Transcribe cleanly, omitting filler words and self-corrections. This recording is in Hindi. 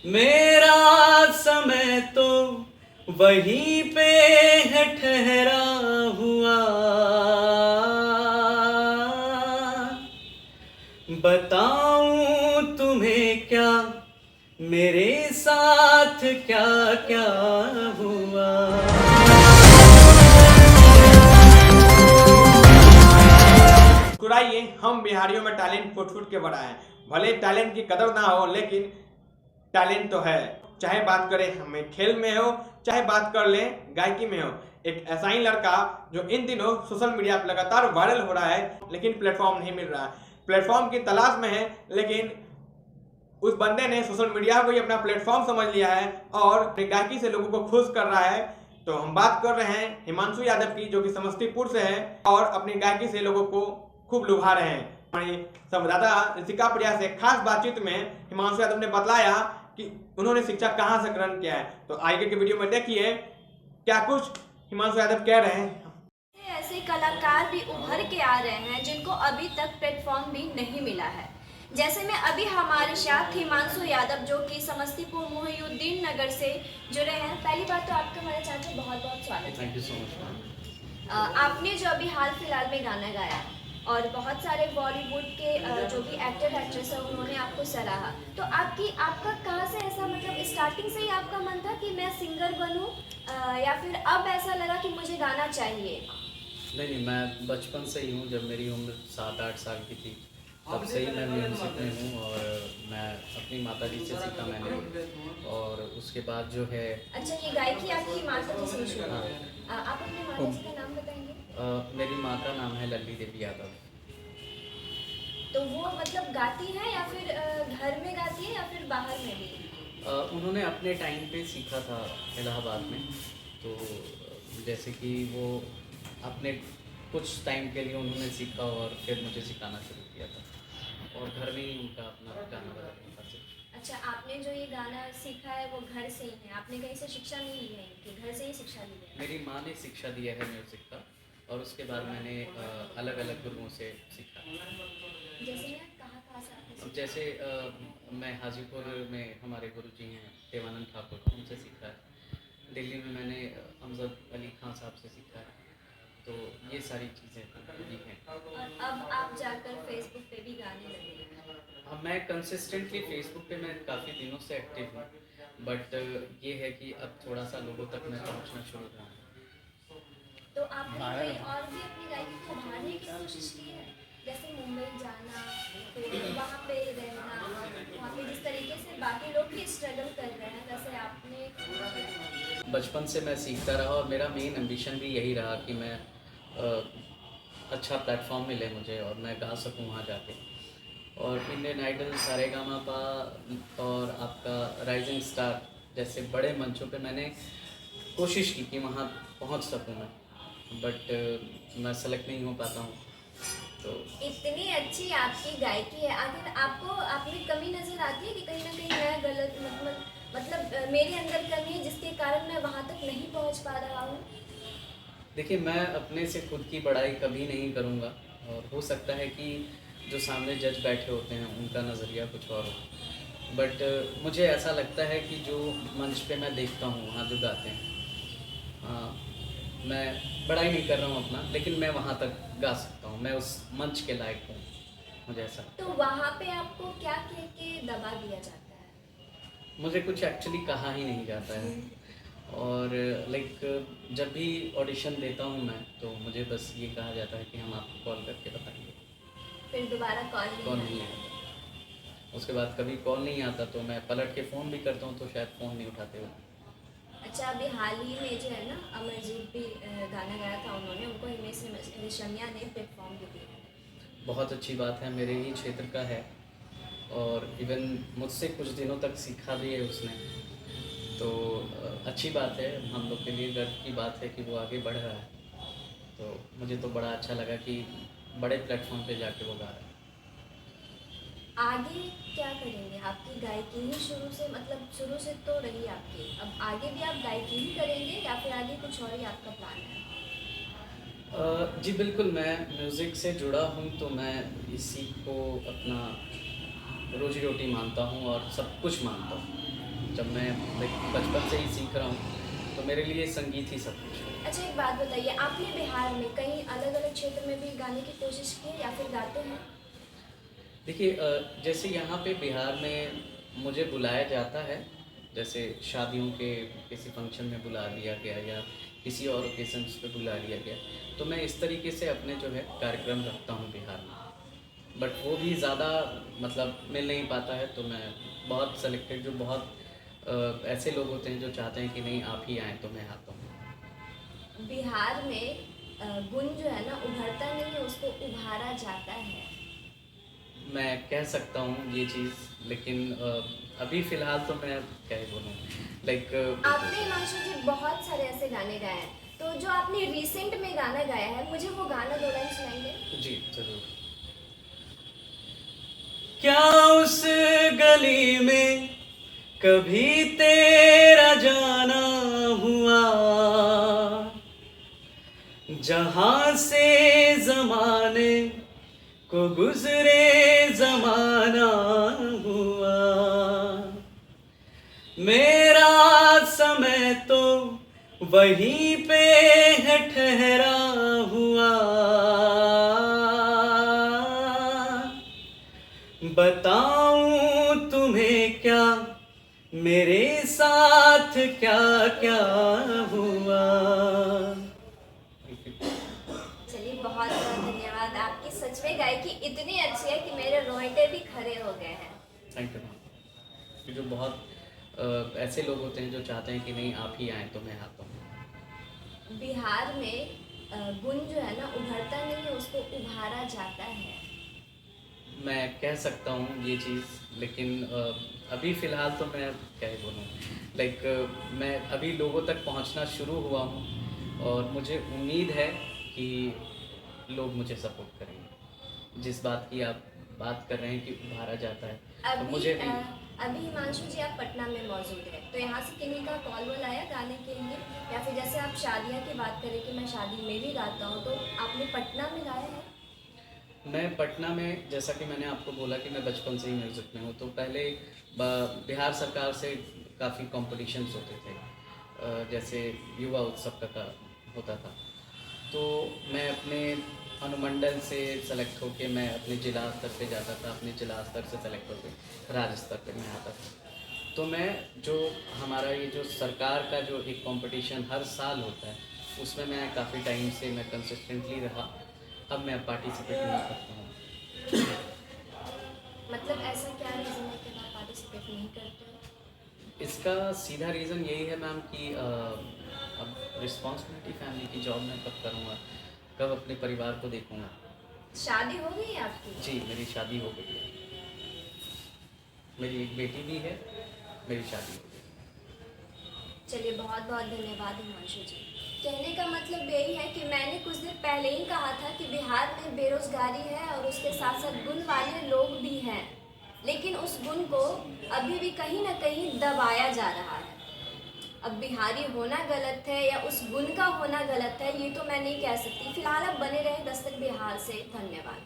मेरा समय तो वहीं पे है ठहरा हुआ। बताऊं तुम्हें क्या मेरे साथ क्या क्या हुआ। मुस्कुराइए, हम बिहारियों में टैलेंट फुट फुट के बड़ा है। भले टैलेंट की कदर ना हो, लेकिन टैलेंट तो है। चाहे बात करें हमें खेल में हो, चाहे बात कर लें गायकी में हो। एक ऐसा ही लड़का जो इन दिनों सोशल मीडिया पर लगातार वायरल हो रहा है, लेकिन प्लेटफॉर्म नहीं मिल रहा है। प्लेटफॉर्म की तलाश में है, लेकिन उस बंदे ने सोशल मीडिया को ही अपना प्लेटफॉर्म समझ लिया है और अपनी गायकी से लोगों को खुश कर रहा है। तो हम बात कर रहे हैं हिमांशु यादव की, जो कि समस्तीपुर से है और अपनी गायकी से लोगों को खूब लुभा रहे हैं। हमारी संवाददाता ऋतिका प्रिया से खास बातचीत में हिमांशु यादव ने बताया कि उन्होंने शिक्षा कहाँ से ग्रहण किया है। तो आगे के वीडियो में देखिए क्या कुछ हिमांशु यादव कह रहे हैं। ऐसे कलाकार भी उभर के आ रहे हैं जिनको अभी तक प्लेटफॉर्म भी नहीं मिला है। जैसे में अभी हमारे साथ हिमांशु यादव जो कि समस्तीपुर मोहिउद्दीन नगर से जुड़े हैं। पहली बात तो आपका हमारे चैनल में बहुत बहुत स्वागत है। Thank you so much. आपने जो अभी हाल फिलहाल में गाना गाया और बहुत सारे बॉलीवुड के जो भी एक्टर एक्ट्रेस है उन्होंने आपको सराहा। तो आपका कहाँ से ऐसा मतलब स्टार्टिंग से ही आपका मन था कि मैं सिंगर बनूं या फिर अब ऐसा लगा कि मुझे गाना चाहिए? नहीं, मैं बचपन से ही हूँ। जब मेरी उम्र 7-8 साल की थी तब से ही मैं म्यूज़िक में हूँ और मैं अपनी माता जी से सीखा मैंने। और उसके बाद जो है अच्छा, ये गायकी आपकी माता जी से शुरू हुई। आप अपने माता जी का नाम बताएंगे? मेरी माँ का नाम है लल्ली देवी यादव। तो वो मतलब गाती हैं या फिर घर में गाती है या फिर बाहर में भी? उन्होंने अपने टाइम पे सीखा था इलाहाबाद में। तो जैसे कि वो अपने कुछ टाइम के लिए उन्होंने सीखा और फिर मुझे सिखाना शुरू किया था और घर में ही उनका अपना गाना बजाना था सिर्फ। अच्छा, आपने जो ये गाना सीखा है वो घर से ही है? आपने कहीं से शिक्षा नहीं ली है इनकी, घर से ही शिक्षा ली है? मेरी माँ ने शिक्षा दिया है म्यूज़िक का और उसके बाद मैंने अलग अलग गुरुओं से सीखा। जैसे मैं कहाँ कहाँ से आपने अब सीखा? जैसे मैं हाजीपुर में हमारे गुरुजी हैं देवानंद ठाकुर, उनसे सीखा है। दिल्ली में मैंने अमजद अली खान साहब से सीखा है। तो ये सारी चीज़ें भी हैं। और अब आप जाकर फेसबुक पे भी गाने लगे हैं। अब मैं कंसिस्टेंटली फेसबुक पे मैं काफ़ी दिनों से एक्टिव हूँ, बट ये है कि अब थोड़ा सा लोगों तक मैं पहुँचना शुरू हुआ हूँ। तो आपने कहीं और भी अपनी गायकी को उभारने की कोशिश की है? जैसे मुंबई जाना, फिर वहाँ पे रहना, वहाँ पे जिस तरीके से बाकी लोग भी स्ट्रगल कर रहे हैं वैसे आपने किया? बचपन से मैं सीखता रहा और मेरा मेन एम्बिशन भी यही रहा कि मैं अच्छा प्लेटफॉर्म मिले मुझे और मैं गा सकूं वहाँ जाके। और इंडियन आइडल, सारेगामापा और आपका राइजिंग स्टार जैसे बड़े मंचों पे मैंने कोशिश की कि वहाँ पहुँच सकूं मैं, बट मैं सेलेक्ट नहीं हो पाता हूँ। तो इतनी अच्छी आपकी गायकी है, आखिर आपको आपकी कमी नज़र आती है कि कहीं ना कहीं मैं गलत मतलब मेरे अंदर कमी है जिसके कारण मैं वहाँ तक नहीं पहुँच पा रहा हूँ? देखिए, मैं अपने से खुद की बड़ाई कभी नहीं करूँगा और हो सकता है कि जो सामने जज बैठे होते हैं उनका नज़रिया कुछ और हो, बट मुझे ऐसा लगता है कि जो मंच पे मैं देखता हूँ वहाँ जो गाते हैं, मैं बड़ाई नहीं कर रहा हूँ अपना, लेकिन मैं वहाँ तक गा सकता हूँ, मैं उस मंच के लायक हूँ, मुझे ऐसा। तो वहाँ पे आपको क्या कह के दबा दिया जाता है? मुझे कुछ एक्चुअली कहा ही नहीं जाता है और लाइक जब भी ऑडिशन देता हूँ मैं, तो मुझे बस ये कहा जाता है कि हम आपको कॉल करके बताएंगे। फिर दोबारा कॉल कॉल नहीं नहीं आता? आता। उसके बाद कभी कॉल नहीं आता तो मैं पलट के फ़ोन भी करता हूँ तो शायद फ़ोन नहीं उठाते हो। अच्छा, अभी हाल ही में जो है ना अमरजीत भी गाना गाया था, उन्होंने उनको हिमेश रेशमिया ने प्लेटफॉर्म भी दिया है। बहुत अच्छी बात है, मेरे ही क्षेत्र का है और इवन मुझसे कुछ दिनों तक सीखा भी है उसने। तो अच्छी बात है, हम लोग के लिए गर्व की बात है कि वो आगे बढ़ रहा है। तो मुझे तो बड़ा अच्छा लगा कि बड़े प्लेटफॉर्म पे जाके वो गा रहा है। आगे क्या करेंगे? आपकी गायकी ही शुरू से मतलब शुरू से तो रही आपकी, अब आगे भी आप गायकी ही करेंगे या फिर आगे कुछ और ही आपका प्लान है? जी बिल्कुल, मैं म्यूज़िक से जुड़ा हूँ तो मैं इसी को अपना रोजी रोटी मानता हूँ और सब कुछ मानता हूँ। जब मैं बचपन से ही सीख रहा हूँ, तो मेरे लिए संगीत ही सब कुछ है। अच्छा, एक बात बताइए, आपने बिहार में कहीं अलग अलग क्षेत्र में भी गाने की कोशिश की है या फिर गाते हैं? देखिए जैसे यहाँ पे बिहार में मुझे बुलाया जाता है, जैसे शादियों के किसी फंक्शन में बुला लिया गया या किसी और ओकेजन्स पे बुला लिया गया, तो मैं इस तरीके से अपने जो है कार्यक्रम रखता हूँ बिहार में। बट वो भी ज़्यादा मतलब मिल नहीं पाता है, तो मैं बहुत सेलेक्टेड, जो बहुत ऐसे लोग होते हैं जो चाहते हैं कि नहीं आप ही आएँ, तो मैं आता हूँ। बिहार में गुण जो है ना उभरता नहीं है, उसको उभारा जाता है। मैं कह सकता हूँ ये चीज़, लेकिन अभी फ़िलहाल तो मैं क्या ही बोलूँ, लाइक आपने हिमांशु जी बहुत सारे ऐसे गाने गाए हैं, तो जो आपने रिसेंट में गाना गाया है, मुझे वो गाना 2 लाइन सुनाएंगे? जी ज़रूर। क्या उस गली में कभी तेरा जाना हुआ, जहाँ से ज़माने को गुजरे ज़माना हुआ, मेरा समय तो वहीं पे है ठहरा हुआ, बताऊं तुम्हें क्या मेरे साथ क्या क्या हुआ। चलिए, बहुत बहुत धन्यवाद। आपकी सच में गायकी इतनी अच्छी है कि मेरे रोंगटे भी खड़े हो गए हैं। Thank you ma'am. जो बहुत ऐसे लोग होते हैं जो चाहते हैं कि नहीं आप ही आएँ, तो मैं आता हूँ। बिहार में गुण जो है ना उभरता नहीं है, उसको उभारा जाता है। मैं कह सकता हूँ ये चीज़, लेकिन अभी फ़िलहाल तो मैं क्या ही बोलूँ, लाइक मैं अभी लोगों तक पहुँचना शुरू हुआ हूँ, और मुझे उम्मीद है कि लोग मुझे सपोर्ट करेंगे। जिस बात की आप बात कर रहे हैं कि उभारा जाता है, तो अभी मुझे भी अभी हिमांशु जी आप पटना में मौजूद है, तो यहाँ से किन्हीं का कॉल वॉल आया गाने के लिए, या फिर जैसे आप शादियाँ की बात करें कि मैं शादी में भी गाता हूँ, तो आपने पटना में गाया है? मैं पटना में, जैसा कि मैंने आपको बोला कि मैं बचपन से ही म्यूज़िक में हूँ, तो पहले बिहार सरकार से काफ़ी कॉम्पिटिशन्स होते थे, जैसे युवा उत्सव का होता था, तो मैं अपने अनुमंडल से सेलेक्ट होके मैं अपने जिला स्तर पे जाता था, अपने जिला स्तर से सेलेक्ट होके राज्य स्तर पे मैं आता था। तो मैं जो हमारा ये जो सरकार का जो एक कंपटीशन हर साल होता है, उसमें मैं काफ़ी टाइम से मैं कंसिस्टेंटली रहा। अब मैं पार्टिसिपेट नहीं करता हूँ। मतलब ऐसा क्या रीज़न है कि आप पार्टिसिपेट नहीं करते हो? इसका सीधा रीज़न यही है मैम कि अब रिस्पॉन्सिबिलिटी फैमिली की, जॉब मैं कब करूँगा, कब अपने परिवार को देखूँगा। शादी हो गई है आपकी? जी मेरी शादी हो गई है, मेरी एक बेटी भी है, मेरी शादी हो गई। चलिए, बहुत बहुत धन्यवाद हिमांशु जी। कहने का मतलब यही है कि मैंने कुछ दिन पहले ही कहा था कि बिहार में बेरोजगारी है और उसके साथ साथ गुण वाले लोग भी हैं, लेकिन उस गुण को अभी भी कहीं ना कहीं दबाया जा रहा है। अब बिहारी होना गलत है या उस गुण का होना गलत है, ये तो मैं नहीं कह सकती। फिलहाल अब बने रहें दस्तक बिहार से। धन्यवाद।